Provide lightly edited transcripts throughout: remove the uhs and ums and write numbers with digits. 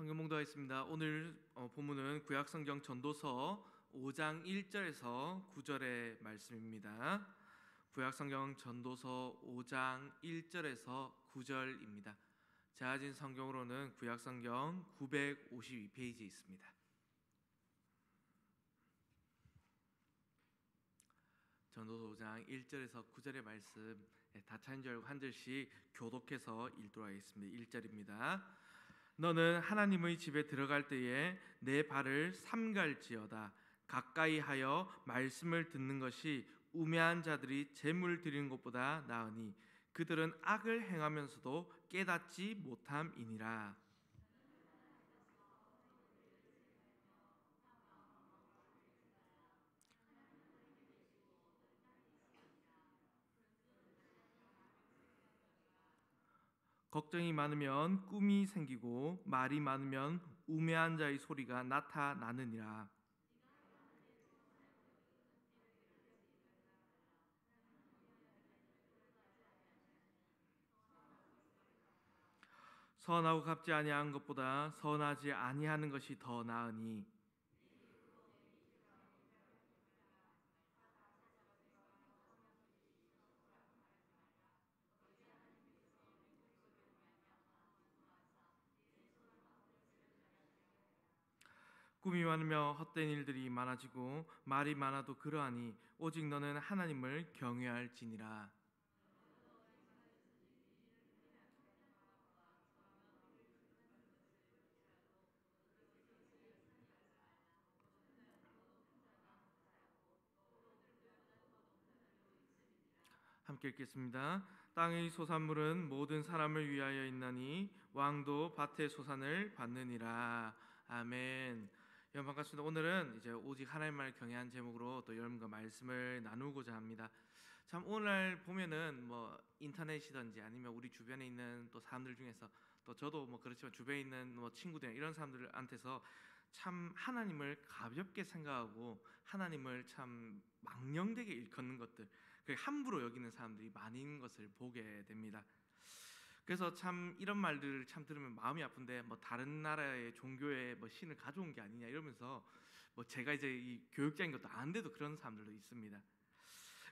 성경 봉독하겠습니다. 오늘 본문은 구약성경 전도서 5장 1절에서 9절의 말씀입니다. 구약성경 전도서 5장 1절에서 9절입니다. 제가 가진 성경으로는 구약성경 952페이지에 있습니다. 전도서 5장 1절에서 9절의 말씀 다 한 절 한 절씩 교독해서 읽도록 하겠습니다. 1절입니다. 너는 하나님의 집에 들어갈 때에 내 발을 삼갈지어다. 가까이 하여 말씀을 듣는 것이 우매한 자들이 제물 드리는 것보다 나으니 그들은 악을 행하면서도 깨닫지 못함이니라. 걱정이 많으면 꿈이 생기고 말이 많으면 우매한 자의 소리가 나타나느니라. 선하고 갚지 아니한 것보다 선하지 아니하는 것이 더 나으니 꿈이 많으며 헛된 일들이 많아지고 말이 많아도 그러하니 오직 너는 하나님을 경외할지니라. 함께 읽겠습니다. 땅의 소산물은 모든 사람을 위하여 있나니 왕도 밭의 소산을 받느니라. 아멘. 여러분 반갑습니다. 오늘은 이제 오직 하나님만을 경외한 제목으로 또 여러분과 말씀을 나누고자 합니다. 참 오늘 보면은 뭐 인터넷이든지 아니면 우리 주변에 있는 또 사람들 중에서 또 저도 뭐 그렇지만 주변에 있는 뭐 친구들 이런 사람들한테서 참 하나님을 가볍게 생각하고 하나님을 참 망령되게 일컫는 것들, 함부로 여기는 사람들이 많은 것을 보게 됩니다. 그래서 참 이런 말들을 참 들으면 마음이 아픈데 뭐 다른 나라의 종교에 뭐 신을 가져온 게 아니냐 이러면서 뭐 제가 이제 이 교육자인 것도 아는데도 그런 사람들도 있습니다.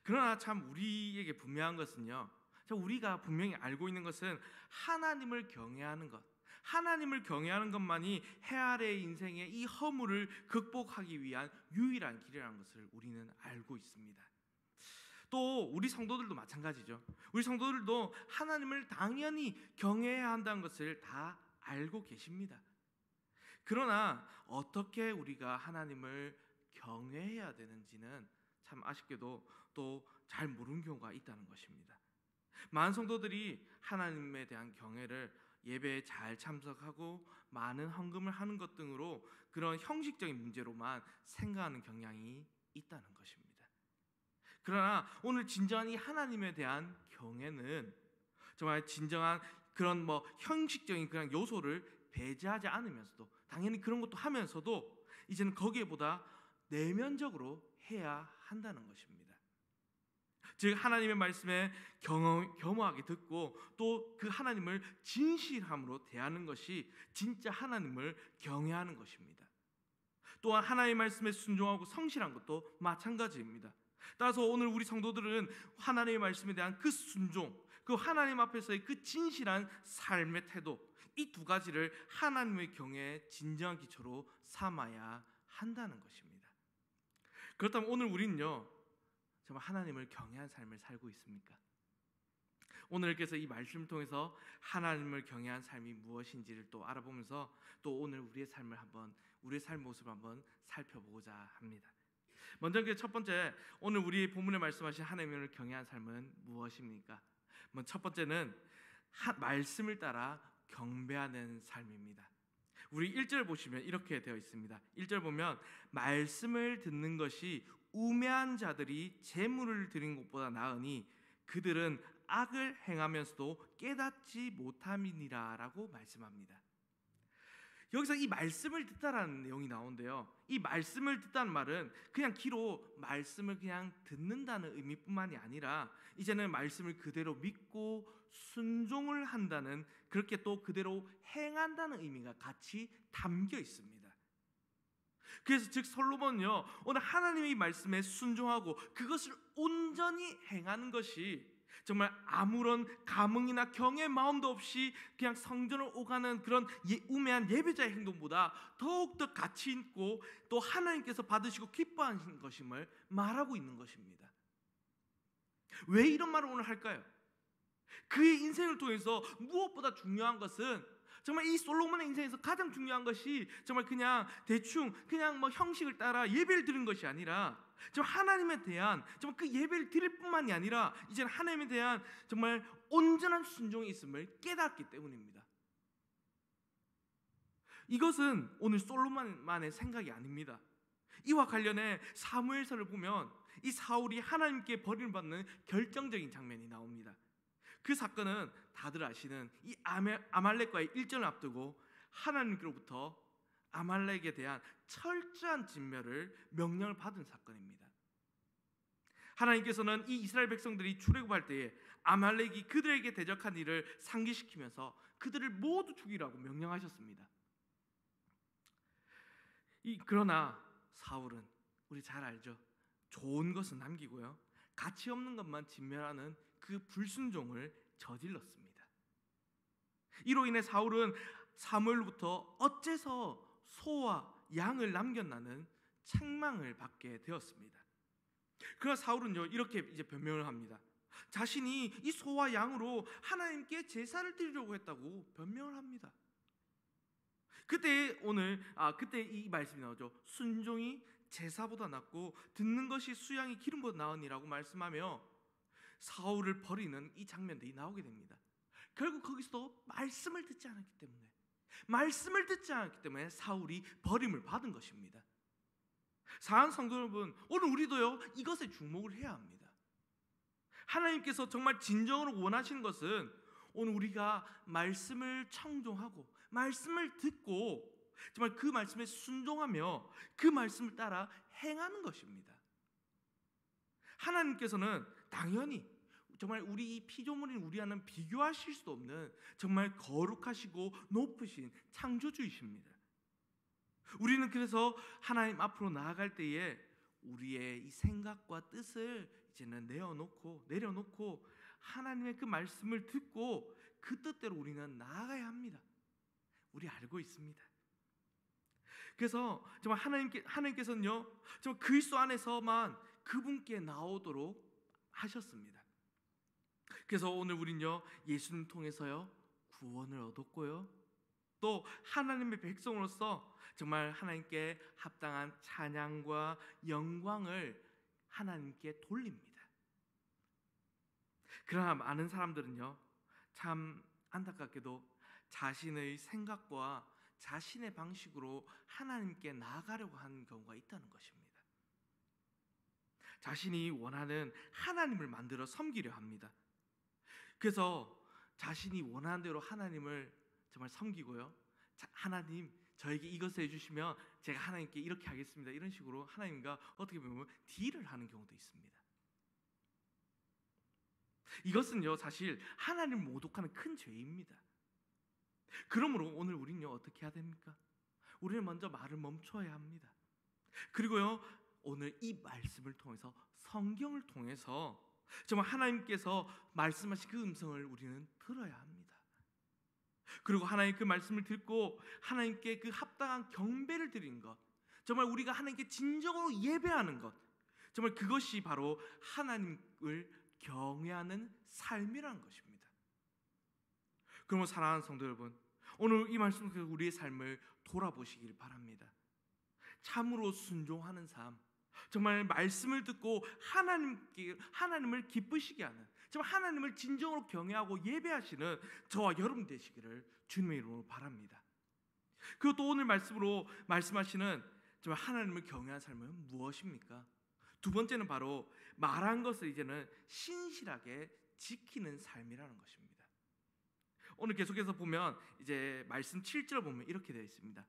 그러나 참 우리에게 분명한 것은요, 우리가 분명히 알고 있는 것은 하나님을 경외하는 것, 하나님을 경외하는 것만이 해 아래의 인생의 이 허물을 극복하기 위한 유일한 길이라는 것을 우리는 알고 있습니다. 또 우리 성도들도 마찬가지죠. 우리 성도들도 하나님을 당연히 경외해야 한다는 것을 다 알고 계십니다. 그러나 어떻게 우리가 하나님을 경외해야 되는지는 참 아쉽게도 또 잘 모르는 경우가 있다는 것입니다. 많은 성도들이 하나님에 대한 경외를 예배에 잘 참석하고 많은 헌금을 하는 것 등으로 그런 형식적인 문제로만 생각하는 경향이 있다는 것입니다. 그러나 오늘 진정한 이 하나님에 대한 경외는 정말 진정한 그런 뭐 형식적인 그런 요소를 배제하지 않으면서도 당연히 그런 것도 하면서도 이제는 거기에보다 내면적으로 해야 한다는 것입니다. 즉 하나님의 말씀에 겸허하게 듣고 또 그 하나님을 진실함으로 대하는 것이 진짜 하나님을 경외하는 것입니다. 또한 하나님의 말씀에 순종하고 성실한 것도 마찬가지입니다. 따라서 오늘 우리 성도들은 하나님의 말씀에 대한 그 순종, 그 하나님 앞에서의 그 진실한 삶의 태도, 이 두 가지를 하나님의 경외의 진정한 기초로 삼아야 한다는 것입니다. 그렇다면 오늘 우리는요, 정말 하나님을 경외한 삶을 살고 있습니까? 오늘께서 이 말씀을 통해서 하나님을 경외한 삶이 무엇인지를 또 알아보면서 또 오늘 우리의 삶을 한번, 우리의 삶 모습을 한번 살펴보고자 합니다. 먼저 첫 번째, 오늘 우리 본문에 말씀하신 하나님을 경외한 삶은 무엇입니까? 첫 번째는 말씀을 따라 경배하는 삶입니다. 우리 1절 보시면 이렇게 되어 있습니다. 1절 보면 말씀을 듣는 것이 우매한 자들이 제물을 드린 것보다 나으니 그들은 악을 행하면서도 깨닫지 못함이니라 라고 말씀합니다. 여기서 이 말씀을 듣다라는 내용이 나오는데요. 이 말씀을 듣다는 말은 그냥 귀로 말씀을 그냥 듣는다는 의미뿐만이 아니라 이제는 말씀을 그대로 믿고 순종을 한다는, 그렇게 또 그대로 행한다는 의미가 같이 담겨 있습니다. 그래서 즉 솔로몬은요, 오늘 하나님의 말씀에 순종하고 그것을 온전히 행하는 것이 정말 아무런 감흥이나 경의 마음도 없이 그냥 성전을 오가는 그런 우매한 예배자의 행동보다 더욱더 가치 있고 또 하나님께서 받으시고 기뻐하시는 것임을 말하고 있는 것입니다. 왜 이런 말을 오늘 할까요? 그의 인생을 통해서 무엇보다 중요한 것은, 정말 이 솔로몬의 인생에서 가장 중요한 것이 정말 그냥 대충 그냥 뭐 형식을 따라 예배를 드린 것이 아니라 정말 하나님에 대한 정말 그 예배를 드릴 뿐만이 아니라 이제는 하나님에 대한 정말 온전한 순종이 있음을 깨닫기 때문입니다. 이것은 오늘 솔로몬만의 생각이 아닙니다. 이와 관련해 사무엘서를 보면 이 사울이 하나님께 버림을 받는 결정적인 장면이 나옵니다. 그 사건은 다들 아시는 이 아말렉과의 일전을 앞두고 하나님께로부터 아말렉에 대한 철저한 진멸을 명령을 받은 사건입니다. 하나님께서는 이 이스라엘 백성들이 출애굽할 때에 아말렉이 그들에게 대적한 일을 상기시키면서 그들을 모두 죽이라고 명령하셨습니다. 그러나 사울은 우리 잘 알죠. 좋은 것은 남기고요, 가치 없는 것만 진멸하는 그 불순종을 저질렀습니다. 이로 인해 사울은 사무엘로부터 어째서 소와 양을 남겼나는 책망을 받게 되었습니다. 그러나 사울은요, 이렇게 이제 변명을 합니다. 자신이 이 소와 양으로 하나님께 제사를 드리려고 했다고 변명을 합니다. 그때 이 말씀이 나오죠. 순종이 제사보다 낫고 듣는 것이 수양이 기름보다 나으니라고 말씀하며 사울을 버리는 이 장면들이 나오게 됩니다. 결국 거기서도 말씀을 듣지 않았기 때문에 사울이 버림을 받은 것입니다. 사랑하는 성도 여러분, 오늘 우리도요 이것에 주목을 해야 합니다. 하나님께서 정말 진정으로 원하시는 것은 오늘 우리가 말씀을 청종하고 말씀을 듣고 정말 그 말씀에 순종하며 그 말씀을 따라 행하는 것입니다. 하나님께서는 당연히 정말 우리 이 피조물인 우리와는 비교하실 수도 없는 정말 거룩하시고 높으신 창조주이십니다. 우리는 그래서 하나님 앞으로 나아갈 때에 우리의 이 생각과 뜻을 이제는 내려놓고 하나님의 그 말씀을 듣고 그 뜻대로 우리는 나아가야 합니다. 우리 알고 있습니다. 그래서 정말 하나님께서는요, 정말 그리스도 안에서만 그분께 나오도록 하셨습니다. 그래서 오늘 우리는요, 예수님 통해서요 구원을 얻었고요, 또 하나님의 백성으로서 정말 하나님께 합당한 찬양과 영광을 하나님께 돌립니다. 그러나 많은 사람들은요, 참 안타깝게도 자신의 생각과 자신의 방식으로 하나님께 나아가려고 하는 경우가 있다는 것입니다. 자신이 원하는 하나님을 만들어 섬기려 합니다. 그래서 자신이 원하는 대로 하나님을 정말 섬기고요, 하나님 저에게 이것을 해주시면 제가 하나님께 이렇게 하겠습니다, 이런 식으로 하나님과 어떻게 보면 딜을 하는 경우도 있습니다. 이것은요 사실 하나님을 모독하는 큰 죄입니다. 그러므로 오늘 우리는요 어떻게 해야 됩니까? 우리는 먼저 말을 멈춰야 합니다. 그리고요 오늘 이 말씀을 통해서, 성경을 통해서 정말 하나님께서 말씀하신 그 음성을 우리는 들어야 합니다. 그리고 하나님 그 말씀을 듣고 하나님께 그 합당한 경배를 드리는 것, 정말 우리가 하나님께 진정으로 예배하는 것, 정말 그것이 바로 하나님을 경외하는 삶이라는 것입니다. 그러면 사랑하는 성도 여러분, 오늘 이 말씀을 통해서 우리의 삶을 돌아보시길 바랍니다. 참으로 순종하는 삶, 정말 말씀을 듣고 하나님을 기쁘시게 하는, 정말 하나님을 진정으로 경외하고 예배하시는 저와 여러분 되시기를 주님의 이름으로 바랍니다. 그리고 또 오늘 말씀으로 말씀하시는 정말 하나님을 경외하는 삶은 무엇입니까? 두 번째는 바로 말한 것을 이제는 신실하게 지키는 삶이라는 것입니다. 오늘 계속해서 보면 이제 말씀 7절 보면 이렇게 되어 있습니다.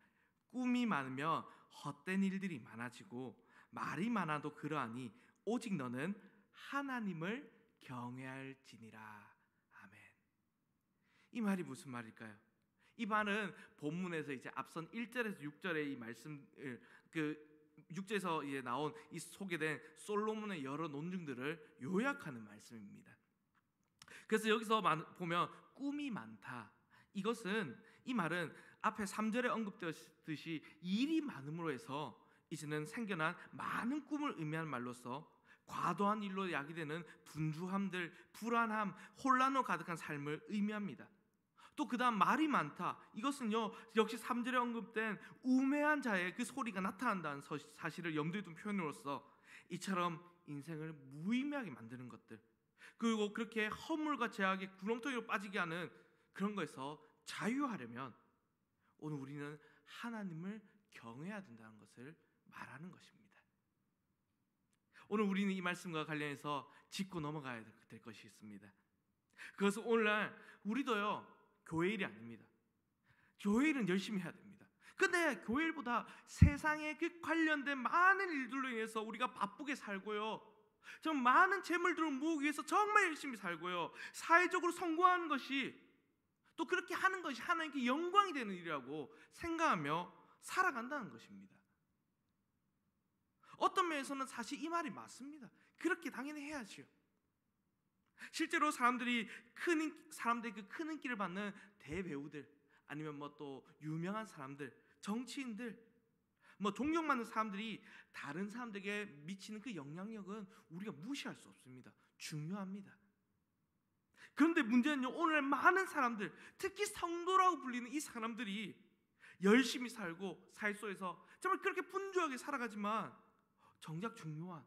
꿈이 많으면 헛된 일들이 많아지고 말이 많아도 그러하니 오직 너는 하나님을 경외할지니라. 아멘. 이 말이 무슨 말일까요? 이 말은 본문에서 이제 앞선 1절에서 6절의 이 말씀을 6절에서 이제 나온 이 소개된 솔로몬의 여러 논증들을 요약하는 말씀입니다. 그래서 여기서 보면 꿈이 많다. 이 말은 앞에 3절에 언급되었듯이 일이 많음으로 해서 이제는 생겨난 많은 꿈을 의미하는 말로서 과도한 일로 야기되는 분주함들, 불안함, 혼란으로 가득한 삶을 의미합니다. 또 그 다음 말이 많다. 이것은요 역시 3절에 언급된 우매한 자의 그 소리가 나타난다는 사실을 염두에 둔 표현으로서 이처럼 인생을 무의미하게 만드는 것들, 그리고 그렇게 허물과 제약의 구렁텅이로 빠지게 하는 그런 거에서 자유하려면 오늘 우리는 하나님을 경외해야 된다는 것을 말하는 것입니다. 오늘 우리는 이 말씀과 관련해서 짚고 넘어가야 될 것이 있습니다. 그것은 오늘날 우리도요 교회 일이 아닙니다. 교회 일은 열심히 해야 됩니다. 근데 교회 일보다 세상에 그 관련된 많은 일들로 인해서 우리가 바쁘게 살고요, 좀 많은 재물들을 모으기 위해서 정말 열심히 살고요, 사회적으로 성공하는 것이, 또 그렇게 하는 것이 하나님께 영광이 되는 일이라고 생각하며 살아간다는 것입니다. 어떤 면에서는 사실 이 말이 맞습니다. 그렇게 당연히 해야지요. 실제로 사람들이 그 큰 인기를 받는 대배우들, 아니면 뭐 또 유명한 사람들, 정치인들, 뭐 존경받는 사람들이 다른 사람들에게 미치는 그 영향력은 우리가 무시할 수 없습니다. 중요합니다. 그런데 문제는요, 오늘 많은 사람들, 특히 성도라고 불리는 이 사람들이 열심히 살고 사회 속에서 정말 그렇게 분주하게 살아가지만 정작 중요한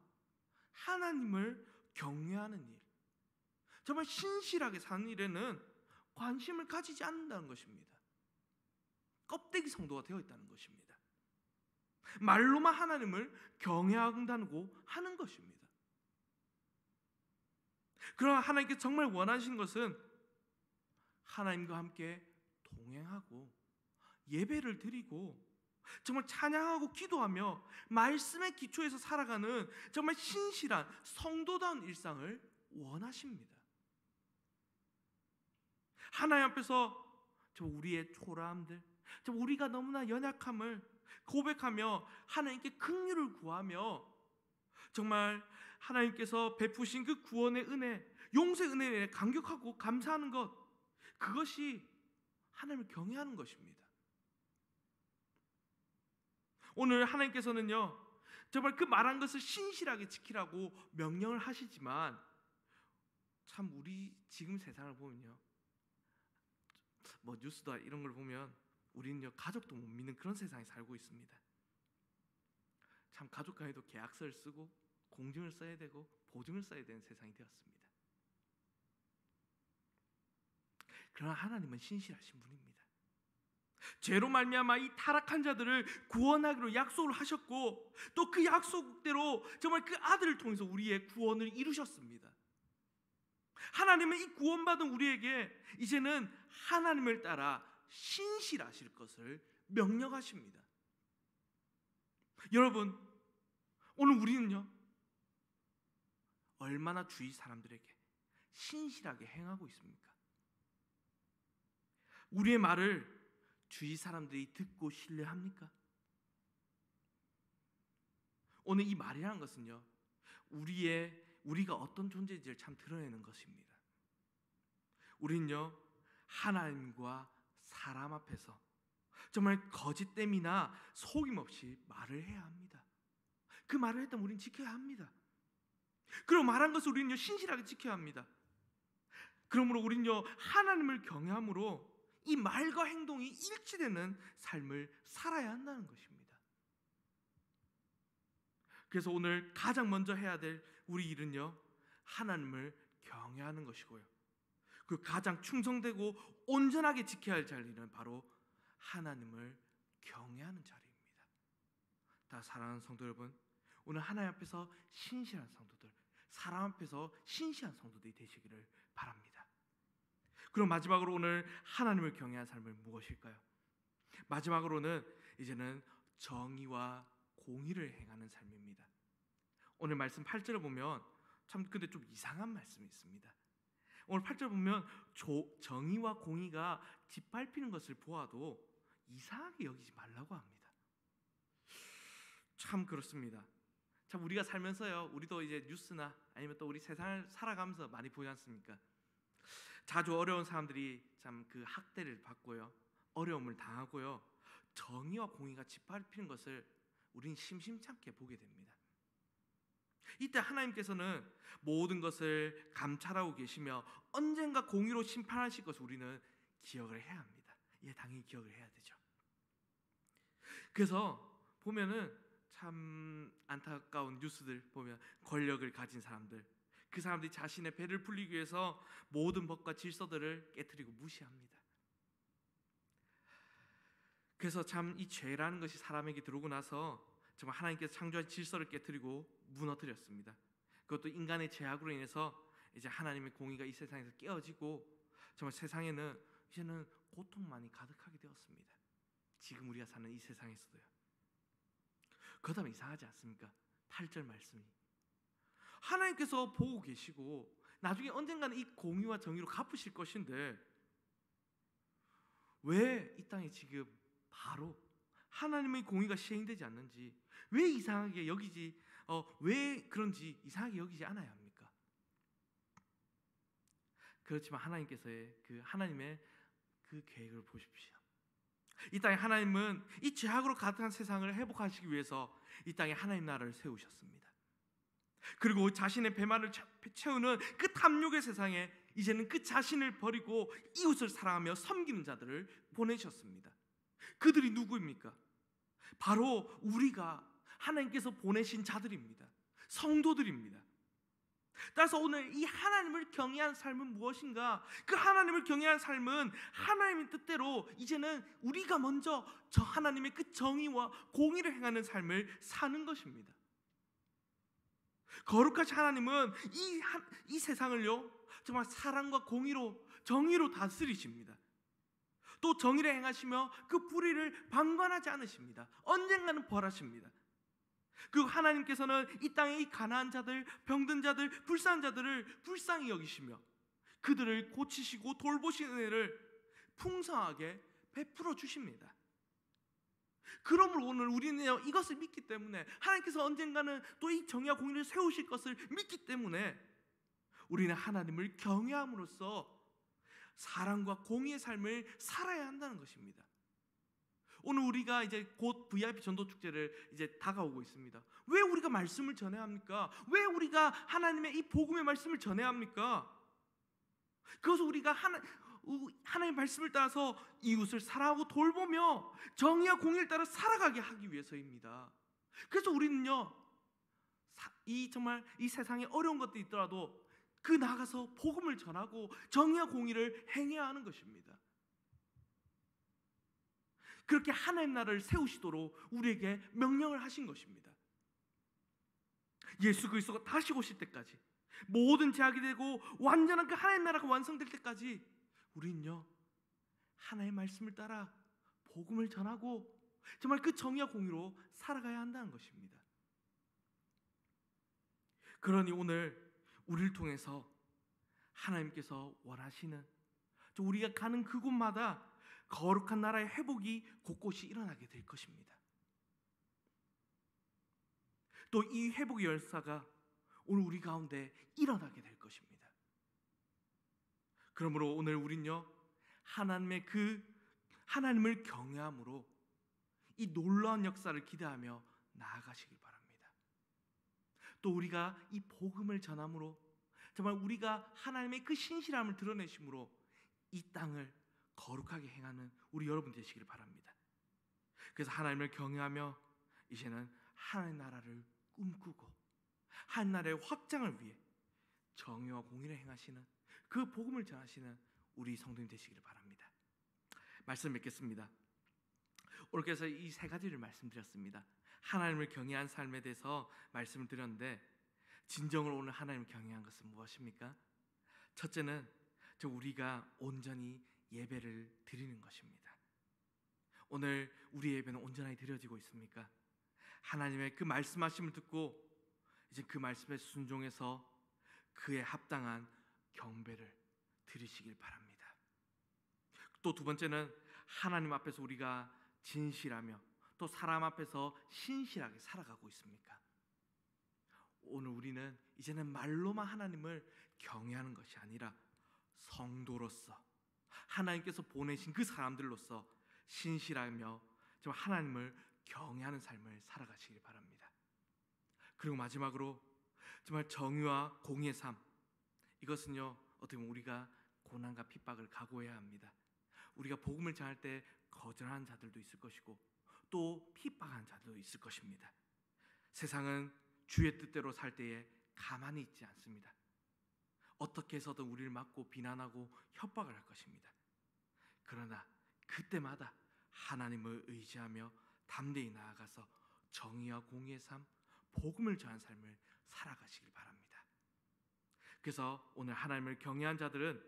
하나님을 경외하는 일, 정말 신실하게 사는 일에는 관심을 가지지 않는다는 것입니다. 껍데기 성도가 되어 있다는 것입니다. 말로만 하나님을 경외한다고 하는 것입니다. 그러나 하나님께 정말 원하시는 것은 하나님과 함께 동행하고 예배를 드리고 정말 찬양하고 기도하며 말씀의 기초에서 살아가는 정말 신실한 성도다운 일상을 원하십니다. 하나님 앞에서 우리의 초라함들, 우리가 너무나 연약함을 고백하며 하나님께 긍휼을 구하며 정말 하나님께서 베푸신 그 구원의 은혜, 용서의 은혜에 감격하고 감사하는 것, 그것이 하나님을 경외하는 것입니다. 오늘 하나님께서는요 정말 그 말한 것을 신실하게 지키라고 명령을 하시지만, 참 우리 지금 세상을 보면요, 뭐 뉴스다 이런 걸 보면 우리는요 가족도 못 믿는 그런 세상에 살고 있습니다. 참 가족 간에도 계약서를 쓰고 공증을 써야 되고 보증을 써야 되는 세상이 되었습니다. 그러나 하나님은 신실하신 분입니다. 죄로 말미암아 이 타락한 자들을 구원하기로 약속을 하셨고, 또 그 약속대로 정말 그 아들을 통해서 우리의 구원을 이루셨습니다. 하나님은 이 구원받은 우리에게 이제는 하나님을 따라 신실하실 것을 명령하십니다. 여러분, 오늘 우리는요 얼마나 주위 사람들에게 신실하게 행하고 있습니까? 우리의 말을 주위 사람들이 듣고 신뢰합니까? 오늘 이 말이라는 것은요 우리가 어떤 존재인지를 참 드러내는 것입니다. 우리는요 하나님과 사람 앞에서 정말 거짓됨이나 속임 없이 말을 해야 합니다. 그 말을 했다면 우리는 지켜야 합니다. 그리고 말한 것을 우리는요 신실하게 지켜야 합니다. 그러므로 우리는요 하나님을 경외함으로 이 말과 행동이 일치되는 삶을 살아야 한다는 것입니다. 그래서 오늘 가장 먼저 해야 될 우리 일은요 하나님을 경외하는 것이고요, 그 가장 충성되고 온전하게 지켜야 할 자리는 바로 하나님을 경외하는 자리입니다. 다 사랑하는 성도 여러분, 오늘 하나님 앞에서 신실한 성도들, 사람 앞에서 신실한 성도들이 되시기를 바랍니다. 그럼 마지막으로 오늘 하나님을 경외한 삶은 무엇일까요? 마지막으로는 이제는 정의와 공의를 행하는 삶입니다. 오늘 말씀 8절을 보면 참 근데 좀 이상한 말씀이 있습니다. 오늘 8절 보면 정의와 공의가 짓밟히는 것을 보아도 이상하게 여기지 말라고 합니다. 참 그렇습니다. 참 우리가 살면서요, 우리도 이제 뉴스나 아니면 또 우리 세상을 살아가면서 많이 보지 않습니까? 자주 어려운 사람들이 참 그 학대를 받고요, 어려움을 당하고요, 정의와 공의가 짓밟히는 것을 우리는 심심찮게 보게 됩니다. 이때 하나님께서는 모든 것을 감찰하고 계시며 언젠가 공의로 심판하실 것을 우리는 기억을 해야 합니다. 예, 당연히 기억을 해야 되죠. 그래서 보면은 참 안타까운 뉴스들 보면 권력을 가진 사람들, 그 사람들이 자신의 배를 불리기 위해서 모든 법과 질서들을 깨트리고 무시합니다. 그래서 참 이 죄라는 것이 사람에게 들어오고 나서 정말 하나님께서 창조한 질서를 깨트리고 무너뜨렸습니다. 그것도 인간의 죄악으로 인해서 이제 하나님의 공의가 이 세상에서 깨어지고 정말 세상에는 이제는 고통만이 가득하게 되었습니다. 지금 우리가 사는 이 세상에서도요. 그렇다면 이상하지 않습니까? 8절 말씀이 하나님께서 보고 계시고 나중에 언젠가는 이 공의와 정의로 갚으실 것인데 왜 이 땅에 지금 바로 하나님의 공의가 시행되지 않는지, 왜 이상하게 여기지, 왜 그런지 이상하게 여기지 않아야 합니까? 그렇지만 하나님께서의 하나님의 그 계획을 보십시오. 이 땅에 하나님은 이 죄악으로 가득한 세상을 회복하시기 위해서 이 땅에 하나님 나라를 세우셨습니다. 그리고 자신의 배만을 채우는 그 탐욕의 세상에 이제는 그 자신을 버리고 이웃을 사랑하며 섬기는 자들을 보내셨습니다. 그들이 누구입니까? 바로 우리가 하나님께서 보내신 자들입니다. 성도들입니다. 따라서 오늘 이 하나님을 경외한 삶은 무엇인가? 그 하나님을 경외한 삶은 하나님의 뜻대로 이제는 우리가 먼저 저 하나님의 그 정의와 공의를 행하는 삶을 사는 것입니다. 거룩하신 하나님은 이 세상을요 정말 사랑과 공의로, 정의로 다스리십니다. 또 정의를 행하시며 그 불의를 방관하지 않으십니다. 언젠가는 벌하십니다. 그리고 하나님께서는 이 땅의 이 가난한 자들, 병든 자들, 불쌍한 자들을 불쌍히 여기시며 그들을 고치시고 돌보시는 은혜를 풍성하게 베풀어 주십니다. 그러므로 오늘 우리는 이것을 믿기 때문에, 하나님께서 언젠가는 또 이 정의와 공의를 세우실 것을 믿기 때문에 우리는 하나님을 경외함으로써 사랑과 공의의 삶을 살아야 한다는 것입니다. 오늘 우리가 이제 곧 VIP 전도 축제를 이제 다가오고 있습니다. 왜 우리가 말씀을 전해야 합니까? 왜 우리가 하나님의 이 복음의 말씀을 전해야 합니까? 그것은 우리가 하나님의 말씀을 따라서 이웃을 사랑하고 돌보며 정의와 공의를 따라 살아가게 하기 위해서입니다. 그래서 우리는요, 정말 이 세상에 어려운 것들이 있더라도 그 나가서 복음을 전하고 정의와 공의를 행해야 하는 것입니다. 그렇게 하나님 나라를 세우시도록 우리에게 명령을 하신 것입니다. 예수 그리스도가 다시 오실 때까지, 모든 제약이 되고 완전한 그 하나님 나라가 완성될 때까지 우리는요 하나님의 말씀을 따라 복음을 전하고 정말 그 정의와 공의로 살아가야 한다는 것입니다. 그러니 오늘 우리를 통해서 하나님께서 원하시는, 우리가 가는 그곳마다 거룩한 나라의 회복이 곳곳이 일어나게 될 것입니다. 또 이 회복의 열사가 오늘 우리 가운데 일어나게 될 것입니다. 그러므로 오늘 우린요 하나님을 경외함으로 이 놀라운 역사를 기대하며 나아가시길 바랍니다. 또 우리가 이 복음을 전함으로 정말 우리가 하나님의 그 신실함을 드러내심으로 이 땅을 거룩하게 행하는 우리 여러분 되시기를 바랍니다. 그래서 하나님을 경외하며 이제는 하나님 나라를 꿈꾸고 하나님 나라의 확장을 위해 정의와 공의를 행하시는, 그 복음을 전하시는 우리 성도님 되시기를 바랍니다. 말씀 맺겠습니다. 오늘께서 이 세 가지를 말씀드렸습니다. 하나님을 경외한 삶에 대해서 말씀을 드렸는데, 진정으로 오늘 하나님을 경외한 것은 무엇입니까? 첫째는 우리가 온전히 예배를 드리는 것입니다. 오늘 우리의 예배는 온전히 드려지고 있습니까? 하나님의 그 말씀하심을 듣고 이제 그 말씀에 순종해서 그에 합당한 경배를 드리시길 바랍니다. 또 두 번째는 하나님 앞에서 우리가 진실하며 또 사람 앞에서 신실하게 살아가고 있습니까? 오늘 우리는 이제는 말로만 하나님을 경외하는 것이 아니라 성도로서 하나님께서 보내신 그 사람들로서 신실하며 정말 하나님을 경외하는 삶을 살아가시길 바랍니다. 그리고 마지막으로 정말 정의와 공의의 삶, 이것은요 어떻게 보면 우리가 고난과 핍박을 각오해야 합니다. 우리가 복음을 전할 때 거절하는 자들도 있을 것이고 또 핍박하는 자들도 있을 것입니다. 세상은 주의 뜻대로 살 때에 가만히 있지 않습니다. 어떻게 해서든 우리를 막고 비난하고 협박을 할 것입니다. 그러나 그때마다 하나님을 의지하며 담대히 나아가서 정의와 공의의 삶, 복음을 전한 삶을 살아가시길 바랍니다. 그래서 오늘 하나님을 경외한 자들은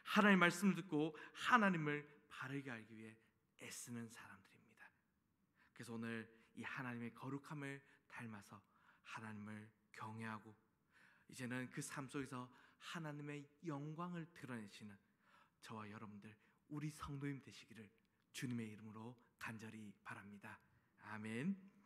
하나님의 말씀을 듣고 하나님을 바르게 알기 위해 애쓰는 사람들입니다. 그래서 오늘 이 하나님의 거룩함을 닮아서 하나님을 경외하고 이제는 그 삶 속에서 하나님의 영광을 드러내시는 저와 여러분들, 우리 성도님 되시기를 주님의 이름으로 간절히 바랍니다. 아멘.